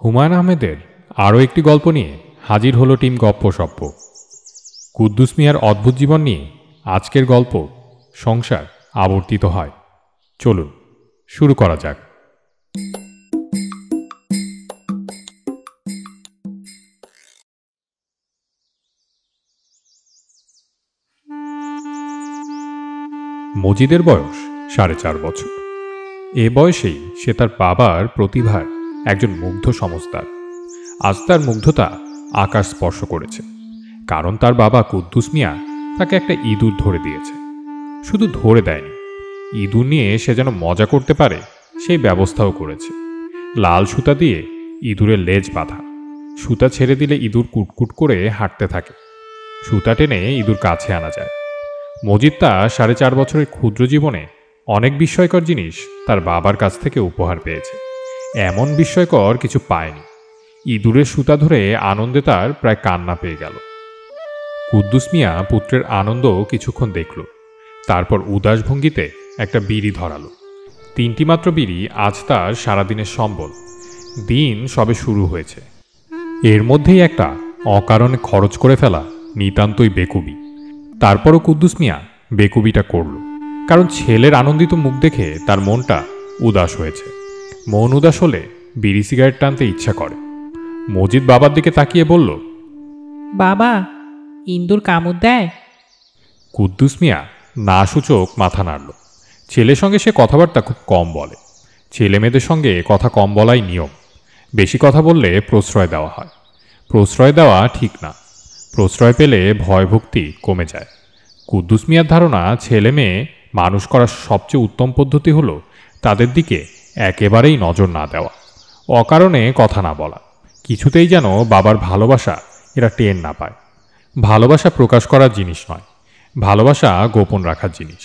হুমায়ুন আহমেদের আরও একটি গল্প নিয়ে হাজির হলো টিম গপ্পসপ্প। কুদ্দুস মিয়ার অদ্ভুত জীবন নিয়ে আজকের গল্প সংসার আবর্তিত হয়। চলুন শুরু করা যাক। মজিদের বয়স 4.5 বছর। এ বয়সেই সে তার বাবার প্রতিভার একজন মুগ্ধ সমজদার। আজ তার মুগ্ধতা আকাশ স্পর্শ করেছে, কারণ তার বাবা কুদ্দুস মিয়া তাকে একটা ইঁদুর ধরে দিয়েছে। শুধু ধরে দেয়নি, ইঁদুর নিয়ে সে যেন মজা করতে পারে সেই ব্যবস্থাও করেছে। লাল সুতা দিয়ে ইঁদুরের লেজ বাঁধা, সুতা ছেড়ে দিলে ইঁদুর কুটকুট করে হাঁটতে থাকে, সুতা টেনে ইঁদুর কাছে আনা যায়। মজিদ তার 4.5 বছরের ক্ষুদ্র জীবনে অনেক বিস্ময়কর জিনিস তার বাবার কাছ থেকে উপহার পেয়েছে। এমন বিস্ময়কর কিছু পায়নি। ইঁদুরের সুতা ধরে আনন্দে তার প্রায় কান্না পেয়ে গেল। কুদ্দুস মিয়া পুত্রের আনন্দ কিছুক্ষণ দেখল, তারপর উদাস ভঙ্গিতে একটা বিড়ি ধরালো। 3টি মাত্র বিড়ি আজ তার সারাদিনের সম্বল। দিন সবে শুরু হয়েছে, এর মধ্যেই একটা অকারণে খরচ করে ফেলা নিতান্তই বেকুবি। তারপরও কুদ্দুস মিয়া বেকুবিটা করল, কারণ ছেলের আনন্দিত মুখ দেখে তার মনটা উদাস হয়েছে। মন উদাস হলে বিড়ি সিগারেট টানতে ইচ্ছা করে। মজিদ বাবার দিকে তাকিয়ে বলল, বাবা, ইন্দুর কামড় দেয়? কুদ্দুস মিয়া না সূচক মাথা নাড়ল। ছেলের সঙ্গে সে কথাবার্তা খুব কম বলে। ছেলে মেয়েদের সঙ্গে কথা কম বলাই নিয়ম। বেশি কথা বললে প্রশ্রয় দেওয়া হয়। প্রশ্রয় দেওয়া ঠিক না, প্রশ্রয় পেলে ভয়ভক্তি কমে যায়। কুদ্দুস মিয়ার ধারণা, ছেলে মেয়ে মানুষ করার সবচেয়ে উত্তম পদ্ধতি হলো তাদের দিকে একেবারেই নজর না দেওয়া, অকারণে কথা না বলা, কিছুতেই যেন বাবার ভালোবাসা এরা টের না পায়। ভালোবাসা প্রকাশ করার জিনিস নয়, ভালোবাসা গোপন রাখার জিনিস।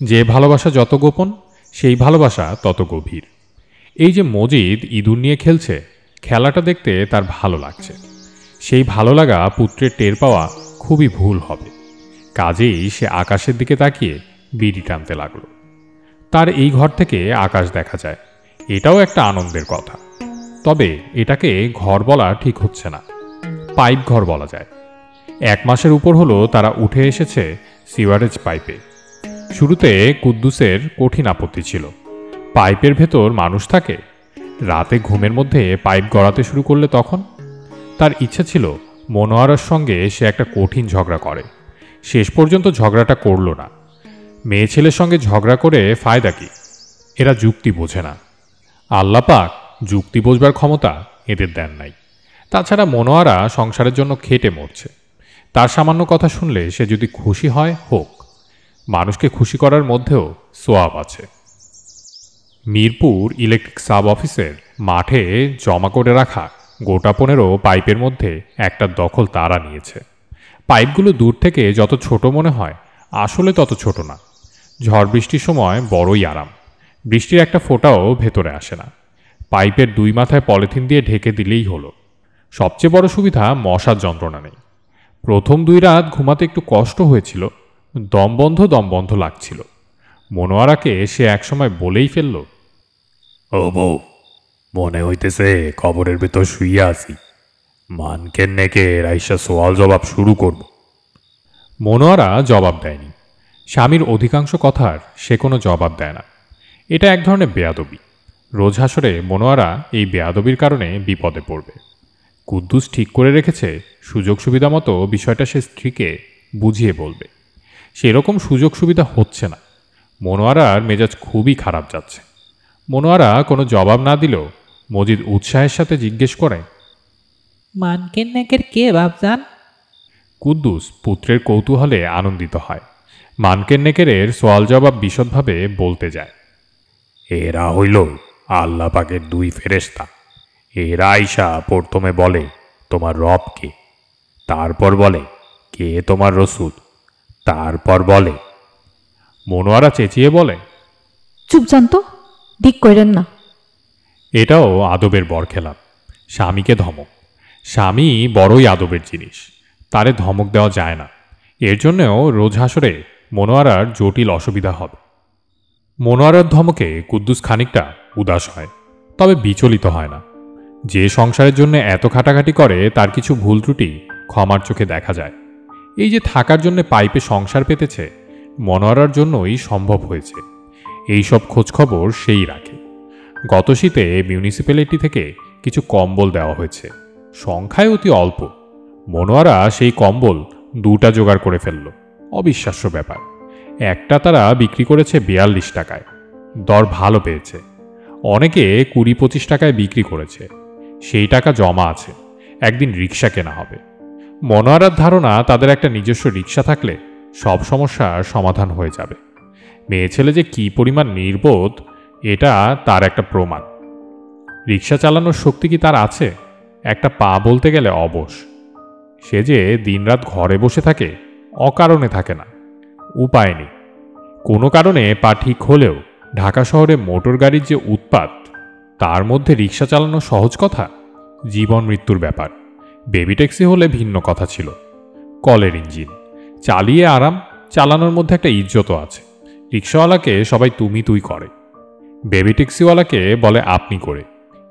যে ভালোবাসা যত গোপন, সেই ভালোবাসা তত গভীর। এই যে মজিদ ইঁদুর নিয়ে খেলছে, খেলাটা দেখতে তার ভালো লাগছে। সেই ভালো লাগা পুত্রের টের পাওয়া খুবই ভুল হবে। কাজেই সে আকাশের দিকে তাকিয়ে বিড়ি টানতে লাগলো। তার এই ঘর থেকে আকাশ দেখা যায়, এটাও একটা আনন্দের কথা। তবে এটাকে ঘর বলা ঠিক হচ্ছে না, পাইপ ঘর বলা যায়। 1 মাসের উপর হলো তারা উঠে এসেছে সিওয়ারেজ পাইপে। শুরুতে কুদ্দুসের কঠিন আপত্তি ছিল, পাইপের ভেতর মানুষ থাকে, রাতে ঘুমের মধ্যে পাইপ গড়াতে শুরু করলে তখন। তার ইচ্ছা ছিল মনোয়ারার সঙ্গে সে একটা কঠিন ঝগড়া করে। শেষ পর্যন্ত ঝগড়াটা করল না। মেয়ে ছেলের সঙ্গে ঝগড়া করে ফায়দা কি? এরা যুক্তি বোঝে না। আল্লাহ পাক যুক্তি বোঝবার ক্ষমতা এদের দেন নাই। তাছাড়া মনোয়ারা সংসারের জন্য খেটে মরছে। তার সামান্য কথা শুনলে সে যদি খুশি হয় হোক, মানুষকে খুশি করার মধ্যেও সোয়াব আছে। মিরপুর ইলেকট্রিক সাব অফিসের মাঠে জমা করে রাখা গোটা 15 পাইপের মধ্যে একটা দখল তারা নিয়েছে। পাইপগুলো দূর থেকে যত ছোট মনে হয়, আসলে তত ছোট না। ঝড় বৃষ্টির সময় বড়ই আরাম, বৃষ্টির একটা ফোঁটাও ভেতরে আসে না। পাইপের 2 মাথায় পলিথিন দিয়ে ঢেকে দিলেই হলো। সবচেয়ে বড় সুবিধা, মশার যন্ত্রণা নেই। প্রথম 2 রাত ঘুমাতে একটু কষ্ট হয়েছিল, দম বন্ধ লাগছিল। মনোয়ারাকে সে একসময় বলেই ফেলল, ও বউ, মনে হইতেছে কবরের ভেতর শুইয়া আছি, মানকের নেকে রাইসা সোয়াল জবাব শুরু করব। মনোয়ারা জবাব দেয়নি। স্বামীর অধিকাংশ কথার সে কোনো জবাব দেয় না। এটা এক ধরনের বেয়াদবি। রোজ হাসরে মনোয়ারা এই বেয়াদবির কারণে বিপদে পড়বে। কুদ্দুস ঠিক করে রেখেছে সুযোগ সুবিধা মতো বিষয়টা সে স্ত্রীকে বুঝিয়ে বলবে। সেরকম সুযোগ সুবিধা হচ্ছে না। মনোয়ারার মেজাজ খুবই খারাপ যাচ্ছে। মনোয়ারা কোনো জবাব না দিলেও মজিদ উৎসাহের সাথে জিজ্ঞেস করে, মানকের নেকের কে বাপজান? কুদ্দুস পুত্রের কৌতূহলে আনন্দিত হয়। মানকের নেকেরের সোয়াল জবাব বিশদভাবে বলতে যায়। এরা হইল আল্লাহ পাকের 2 ফেরেশতা। এরা আইসা প্রথমে বলে তোমার রব কে, তারপর বলে কে তোমার রসুল, তারপর বলে। মনোয়ারা চেঁচিয়ে বলে, চুপ জানতো, দিক করেন না। এটাও আদবের বরখেলাপ, স্বামীকে ধমক। স্বামী বড়ই আদবের জিনিস, তারে ধমক দেওয়া যায় না। এর জন্যও রোজ হাসরে মনোয়ারার জটিল অসুবিধা হবে। মনোয়ারার ধমকে কুদ্দুস খানিকটা উদাস হয়, তবে বিচলিত হয় না। যে সংসারের জন্য এত খাটাখাটি করে তার কিছু ভুল ত্রুটি ক্ষমার চোখে দেখা যায়। এই যে থাকার জন্য পাইপে সংসার পেতেছে, মনোয়ারার জন্যই সম্ভব হয়েছে। এই সব খোঁজখবর সেই রাখে। গত শীতে মিউনিসিপ্যালিটি থেকে কিছু কম্বল দেওয়া হয়েছে, সংখ্যায় অতি অল্প। মনোয়ারা সেই কম্বল 2টা জোগাড় করে ফেলল। অবিশ্বাস্য ব্যাপার। একটা তারা বিক্রি করেছে 42 টাকায়, দর ভালো পেয়েছে। অনেকে 20-25 টাকায় বিক্রি করেছে। সেই টাকা জমা আছে, একদিন রিক্সা কেনা হবে। মনোয়ারার ধারণা তাদের একটা নিজস্ব রিক্সা থাকলে সব সমস্যার সমাধান হয়ে যাবে। মেয়ে ছেলে যে কী পরিমাণ নির্বোধ, এটা তার একটা প্রমাণ। রিক্সা চালানোর শক্তি কি তার আছে? একটা পা বলতে গেলে অবশ। সে যে দিনরাত ঘরে বসে থাকে, অকারণে থাকে না। উপায় নেই। কোনো কারণে পা ঠিক হলেও ঢাকা শহরে মোটর গাড়ির যে উৎপাত, তার মধ্যে রিক্সা চালানো সহজ কথা? জীবন মৃত্যুর ব্যাপার। বেবি ট্যাক্সি হলে ভিন্ন কথা ছিল। কলের ইঞ্জিন চালিয়ে আরাম, চালানোর মধ্যে একটা ইজ্জতও আছে। রিক্সাওয়ালাকে সবাই তুমি তুই করে, বেবি ট্যাক্সিওয়ালাকে বলে আপনি করে।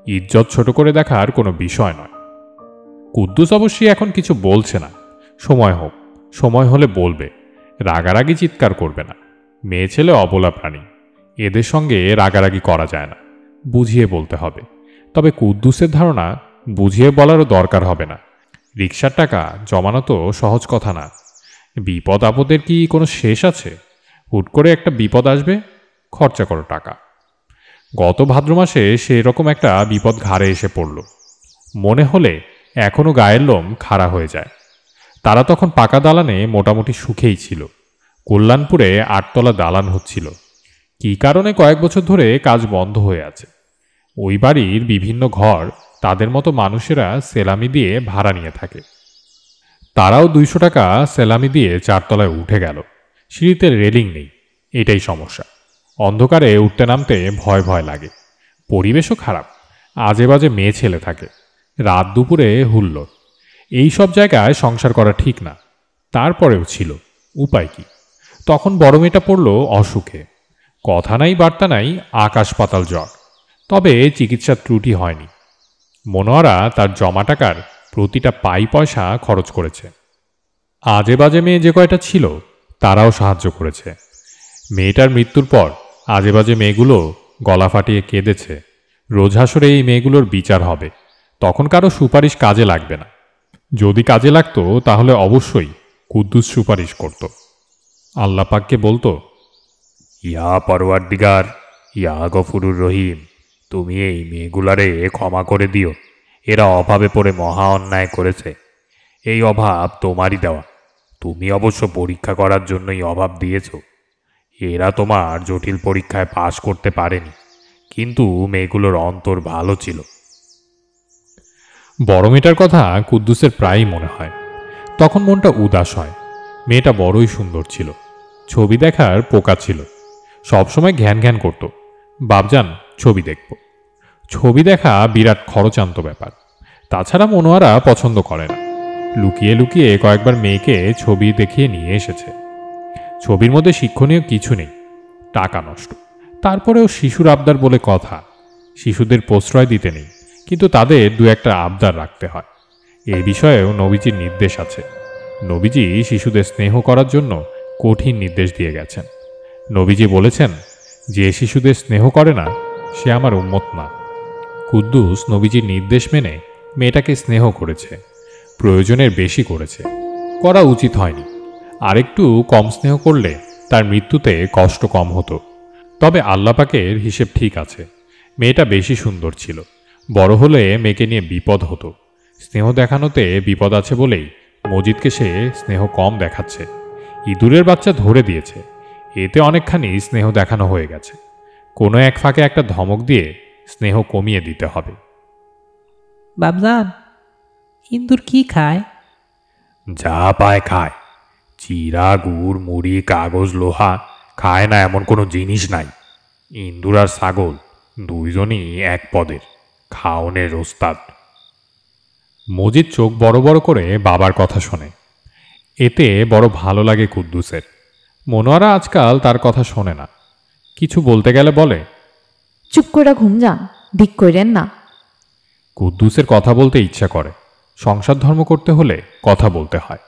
ইজ্জত ছোট করে দেখার কোনো বিষয় নয়। কুদ্দুস অবশ্যই এখন কিছু বলছে না। সময় হোক, সময় হলে বলবে। রাগারাগি চিৎকার করবে না। মেয়ে ছেলে অবলা প্রাণী, এদের সঙ্গে রাগারাগি করা যায় না, বুঝিয়ে বলতে হবে। তবে কুদ্দুসের ধারণা বুঝিয়ে বলারও দরকার হবে না। রিক্সার টাকা জমানো তো সহজ কথা না। বিপদ আপদের কি কোনো শেষ আছে? হুট করে একটা বিপদ আসবে, খরচা করো টাকা। গত ভাদ্র মাসে সেরকম একটা বিপদ ঘাড়ে এসে পড়ল। মনে হলে এখনও গায়ের লোম খাড়া হয়ে যায়। তারা তখন পাকা দালানে মোটামুটি সুখেই ছিল। কল্যাণপুরে 8তলা দালান হচ্ছিল। কী কারণে কয়েক বছর ধরে কাজ বন্ধ হয়ে আছে। ওই বাড়ির বিভিন্ন ঘর তাদের মতো মানুষেরা সেলামি দিয়ে ভাড়া নিয়ে থাকে। তারাও 200 টাকা সেলামি দিয়ে 4তলায় উঠে গেল। সিঁড়িতে রেলিং নেই, এটাই সমস্যা। অন্ধকারে উঠতে নামতে ভয় ভয় লাগে। পরিবেশও খারাপ, আজে বাজে মেয়ে ছেলে থাকে। রাত দুপুরে হুল্লোড়। এই সব জায়গায় সংসার করা ঠিক না। তারপরেও ছিল, উপায় কি? তখন বড় মেয়েটা পড়ল অসুখে। কথা নাই বার্তা নাই, আকাশ পাতাল জ্বর। তবে চিকিৎসার ত্রুটি হয়নি। মনোয়ারা তার জমা টাকার প্রতিটা পাই পয়সা খরচ করেছে। আজে বাজে মেয়ে যে কয়টা ছিল, তারাও সাহায্য করেছে। মেয়েটার মৃত্যুর পর আজে বাজে মেয়েগুলো গলা ফাটিয়ে কেঁদেছে। রোজ হাসরে এই মেয়েগুলোর বিচার হবে। তখন কারো সুপারিশ কাজে লাগবে না। যদি কাজে লাগতো তাহলে অবশ্যই কুদ্দুস সুপারিশ করত। আল্লাহ পাককে বলতো, ইয়া পরওয়ারদিগার, ইয়া গফুরুর রহিম, তুমি এই মেয়েগুলারে ক্ষমা করে দিও। এরা অভাবে পড়ে মহা অন্যায় করেছে। এই অভাব তোমারই দেওয়া। তুমি অবশ্য পরীক্ষা করার জন্যই অভাব দিয়েছ। এরা তোমার জটিল পরীক্ষায় পাশ করতে পারেনি, কিন্তু মেয়েগুলোর অন্তর ভালো ছিল। বড় মেয়েটার কথা কুদ্দুসের প্রায়ই মনে হয়। তখন মনটা উদাস হয়। মেয়েটা বড়ই সুন্দর ছিল। ছবি দেখার পোকা ছিল। সবসময় ঘ্যান ঘ্যান করত, বাপজান ছবি দেখব। ছবি দেখা বিরাট খরচান্ত ব্যাপার। তাছাড়া মনোয়ারা পছন্দ করে না। লুকিয়ে লুকিয়ে কয়েকবার মেয়েকে ছবি দেখিয়ে নিয়ে এসেছে। ছবির মধ্যে শিক্ষণীয় কিছু নেই, টাকা নষ্ট। তারপরেও শিশুর আবদার বলে কথা। শিশুদের প্রশ্রয় দিতে নেই, কিন্তু তাদের 2-1টা আবদার রাখতে হয়। এই বিষয়েও নবীজির নির্দেশ আছে। নবীজি শিশুদের স্নেহ করার জন্য কঠিন নির্দেশ দিয়ে গেছেন। নবীজি বলেছেন, যে শিশুদের স্নেহ করে না সে আমার উম্মত না। কুদ্দুস নবীজির নির্দেশ মেনে মেয়েটাকে স্নেহ করেছে, প্রয়োজনের বেশি করেছে। করা উচিত হয়নি। আরেকটু কম স্নেহ করলে তার মৃত্যুতে কষ্ট কম হতো। তবে আল্লাহ পাকের হিসেব ঠিক আছে। মেয়েটা বেশি সুন্দর ছিল। বড় হলে মেয়েকে নিয়ে বিপদ হতো। স্নেহ দেখানোতে বিপদ আছে বলেই মজিদকে সে স্নেহ কম দেখাচ্ছে। ইঁদুরের বাচ্চা ধরে দিয়েছে, এতে অনেকখানি স্নেহ দেখানো হয়ে গেছে। কোনো এক ফাঁকে একটা ধমক দিয়ে স্নেহ কমিয়ে দিতে হবে। বাবজান, ইন্দুর কি খায়? যা পায় খায়। চিরা, গুড়, মুড়ি, কাগজ, লোহা খায় না এমন কোনো জিনিস নাই। ইন্দুর আর ছাগল দুইজনই এক পদের, খাওনের ওস্তাদ। মজিদ চোখ বড় বড় করে বাবার কথা শোনে। এতে বড় ভালো লাগে কুদ্দুসের। মনোয়ারা আজকাল তার কথা শোনে না। কিছু বলতে গেলে বলে, চুপ করে ঘুম যান, দিক কইরেন না। কুদ্দুসের কথা বলতে ইচ্ছা করে। সংসার ধর্ম করতে হলে কথা বলতে হয়।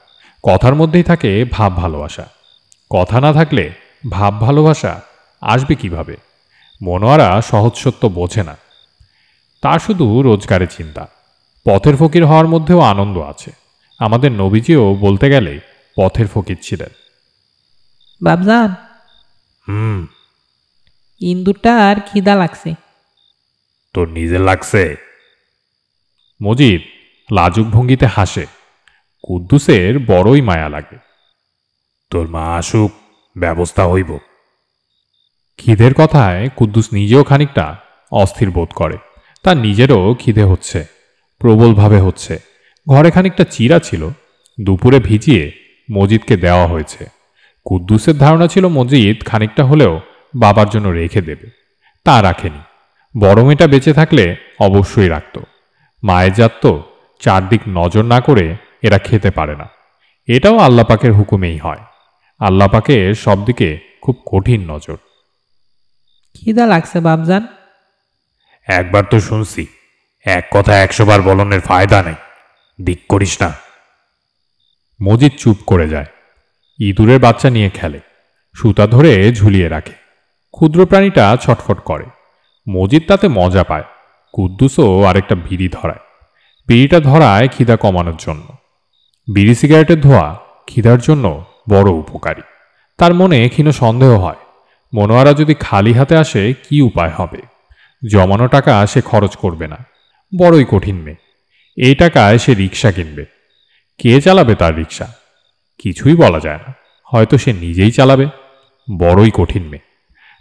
কথার মধ্যেই থাকে ভাব ভালোবাসা। কথা না থাকলে ভাব ভালোবাসা আসবে কিভাবে? মনোয়ারা সহজ সত্য বোঝে না। তার শুধু রোজগারের চিন্তা। পথের ফকির হওয়ার মধ্যেও আনন্দ আছে। আমাদের নবীজিও বলতে গেলে পথের ফকির ছিলেন। বাবজান, হুম। ইন্দুরটার খিদা লাগছে। তোর নিজের লাগছে? মজিদ লাজুক ভঙ্গিতে হাসে। কুদ্দুসের বড়ই মায়া লাগে। তোর মা আসুক, ব্যবস্থা হইব। খিদের কথায় কুদ্দুস নিজেও খানিকটা অস্থির বোধ করে। তার নিজেরও খিদে হচ্ছে, প্রবলভাবে হচ্ছে। ঘরে খানিকটা চিড়া ছিল, দুপুরে ভিজিয়ে মজিদকে দেওয়া হয়েছে। কুদ্দুসের ধারণা ছিল মজিদ খানিকটা হলেও বাবার জন্য রেখে দেবে। তা রাখেনি। বড় মেয়েটা বেঁচে থাকলে অবশ্যই রাখত। মায়ের জাত তো, চারদিক নজর না করে এরা খেতে পারে না। এটাও আল্লাপাকের হুকুমেই হয়। আল্লাপাকের সব দিকে খুব কঠিন নজর। খিদা লাগছে বাবজান। একবার তো শুনছি, এক কথা 100 বার বলনের ফায়দা নেই। দিক করিস না। মজিদ চুপ করে যায়। ইঁদুরের বাচ্চা নিয়ে খেলে, সুতা ধরে ঝুলিয়ে রাখে। ক্ষুদ্র প্রাণীটা ছটফট করে। মজিদ তাতে মজা পায়। কুদ্দুসও আরেকটা বিড়ি ধরায়। বিড়িটা ধরায় খিদা কমানোর জন্য। বিড়ি সিগারেটের ধোঁয়া খিদার জন্য বড় উপকারী। তার মনে ক্ষীণ সন্দেহ হয়, মনোয়ারা যদি খালি হাতে আসে কি উপায় হবে? জমানো টাকা সে খরচ করবে না। বড়ই কঠিন মেয়ে। এই টাকায় সে রিক্সা কিনবে। কে চালাবে তার রিক্সা? কিছুই বলা যায় না। হয়তো সে নিজেই চালাবে। বড়ই কঠিন মেয়ে।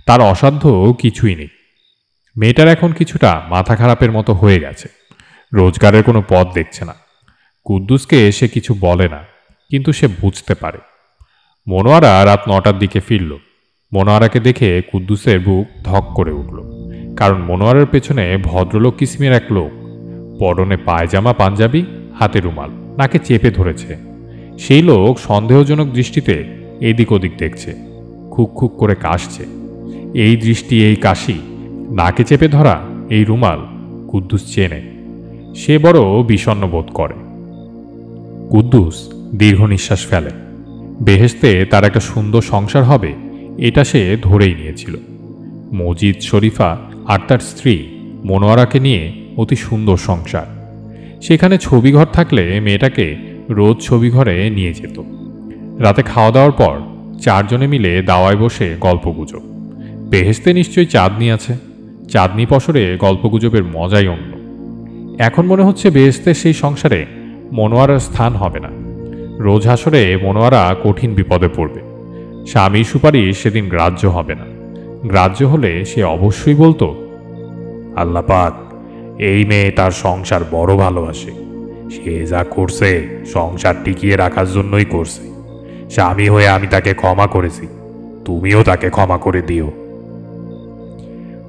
তার অসাধ্য কিছুই নেই। মেয়েটার এখন কিছুটা মাথা খারাপের মতো হয়ে গেছে। রোজগারের কোনো পথ দেখছে না। কুদ্দুসকে সে কিছু বলে না, কিন্তু সে বুঝতে পারে। মনোয়ারা রাত 9টার দিকে ফিরল। মনোয়ারাকে দেখে কুদ্দুসের বুক ধক করে উঠল। কারণ মনোয়ারার পেছনে ভদ্রলোক কিসিমের এক লোক, পরনে পায়জামা পাঞ্জাবি, হাতে রুমাল, নাকে চেপে ধরেছে। সেই লোক সন্দেহজনক দৃষ্টিতে এদিক ওদিক দেখছে, খুক খুক করে কাশছে। এই দৃষ্টি, এই কাশি, নাকে চেপে ধরা এই রুমাল কুদ্দুস চেনে। সে বড় বিষণ্ণ বোধ করে। কুদ্দুস দীর্ঘ নিঃশ্বাস ফেলে। বেহেশতে তার একটা সুন্দর সংসার হবে এটা সে ধরেই নিয়েছিল। মজিদ, শরীফা আর তার স্ত্রী মনোয়ারাকে নিয়ে অতি সুন্দর সংসার। সেখানে ছবিঘর থাকলে মেয়েটাকে রোজ ছবিঘরে নিয়ে যেত। রাতে খাওয়া দাওয়ার পর চারজনে মিলে দাওয়ায় বসে গল্পগুজব। বেহেশতে নিশ্চয়ই চাঁদনি আছে। চাঁদনি পসরে গল্পগুজবের মজাই অন্য। এখন মনে হচ্ছে বেহেশতের সেই সংসারে মনোয়ারার স্থান হবে না। রোজ হাসরে মনোয়ারা কঠিন বিপদে পড়বে। স্বামীর সুপারিশ সেদিন গ্রাহ্য হবে না। গ্রাহ্য হলে সে অবশ্যই বলতো, আল্লাহ পাক এই মেয়ে তার সংসার বড় ভালোবাসে। সে যা করছে সংসার টিকিয়ে রাখার জন্যই করছে। স্বামী হয়ে আমি তাকে ক্ষমা করেছি, তুমিও তাকে ক্ষমা করে দিও।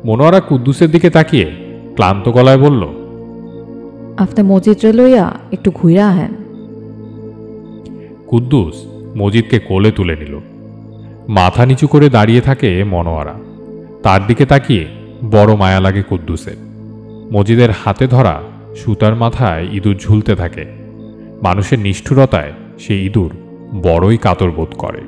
মনোয়ারা কুদ্দুসের দিকে তাকিয়ে ক্লান্ত গলায় বলল, আপনি মসজিদে লইয়া একটু ঘুরা আহেন। কুদ্দুস মজিদকে কোলে তুলে নিল। মাথা নিচু করে দাঁড়িয়ে থাকে মনোয়ারা। তার দিকে তাকিয়ে বড় মায়া লাগে কুদ্দুসের। মজিদের হাতে ধরা সুতার মাথায় ইঁদুর ঝুলতে থাকে। মানুষের নিষ্ঠুরতায় সেই ইঁদুর বড়ই কাতর বোধ করে।